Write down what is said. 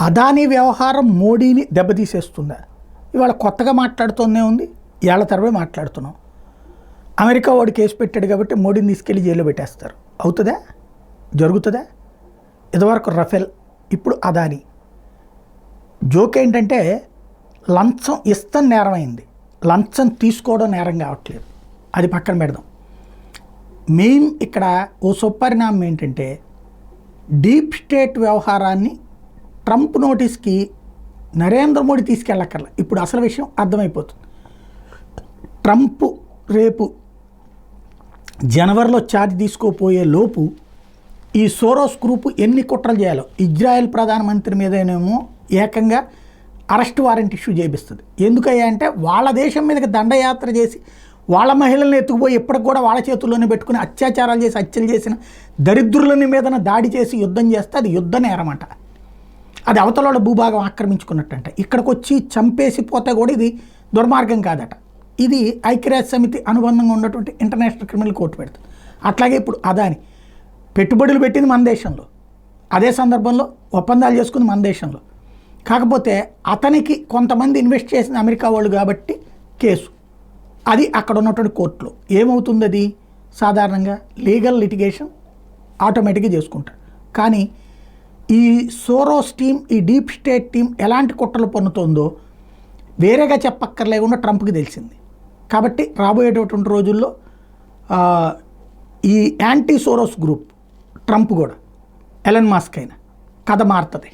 అదానీ వ్యవహారం మోడీని దెబ్బతీసేస్తుందా? ఇవాళ కొత్తగా మాట్లాడుతూనే ఉంది, ఏళ్ల తరబడి మాట్లాడుతున్నాం. అమెరికా వాడు కేసు పెట్టాడు కాబట్టి మోడీని తీసుకెళ్లి జైల్లో పెట్టేస్తారు. అవుతుందా? జరుగుతుందా? ఇదివరకు రఫేల్, ఇప్పుడు అదానీ. జోక్ ఏంటంటే లంచం ఇస్తాం నేరమైంది, లంచం తీసుకోవడం నేరం కావట్లేదు. అది పక్కన పెడదాం. మెయిన్ ఇక్కడ ఓ సుపరిణామం ఏంటంటే డీప్ స్టేట్ వ్యవహారాన్ని ట్రంప్ నోటీస్కి నరేంద్ర మోడీ తీసుకెళ్ళక్కర్ల. ఇప్పుడు అసలు విషయం అర్థమైపోతుంది. ట్రంప్ రేపు జనవరిలో ఛార్జ్ తీసుకోపోయే లోపు ఈ సోరోస్ గ్రూపు ఎన్ని కుట్రలు చేయాలో ఇజ్రాయెల్ ప్రధానమంత్రి మీదనేమో ఏకంగా అరెస్ట్ వారెంట్ ఇష్యూ చేపిస్తుంది. ఎందుకయ్యా అంటే వాళ్ళ దేశం మీదకి దండయాత్ర చేసి వాళ్ళ మహిళల్ని ఎత్తుకుపోయి ఇప్పటికి కూడా వాళ్ళ చేతుల్లోనే పెట్టుకుని అత్యాచారాలు చేసి హత్యలు చేసిన దరిద్రులని మీదన దాడి చేసి యుద్ధం చేస్తే అది యుద్ధ నేరమంట. అది అవతల భూభాగం ఆక్రమించుకున్నట్టంట. ఇక్కడికి వచ్చి చంపేసి పోతే కూడా ఇది దుర్మార్గం కాదట. ఇది ఐక్యరాజ్య సమితి అనుబంధంగా ఉన్నటువంటి ఇంటర్నేషనల్ క్రిమినల్ కోర్టు పెడుతుంది. అట్లాగే ఇప్పుడు అదాని పెట్టుబడులు పెట్టింది మన దేశంలో, అదే సందర్భంలో ఒప్పందాలు చేసుకుంది మన దేశంలో. కాకపోతే అతనికి కొంతమంది ఇన్వెస్ట్ చేసింది అమెరికా వాళ్ళు కాబట్టి కేసు అది అక్కడ ఉన్నటువంటి కోర్టులో ఏమవుతుంది? అది సాధారణంగా లీగల్ లిటిగేషన్ ఆటోమేటిక్గా చేసుకుంటారు. కానీ ఈ సోరోస్ టీం, ఈ డీప్ స్టేట్ టీం ఎలాంటి కుట్రలు పన్నుతోందో వేరేగా చెప్పక్కర్లేకుండా ట్రంప్కి తెలిసింది. కాబట్టి రాబోయేటటువంటి రోజుల్లో ఈ యాంటీ సోరోస్ గ్రూప్ ట్రంప్ కూడా ఎలన్ మస్క్ అయినా కథ మారుతుంది.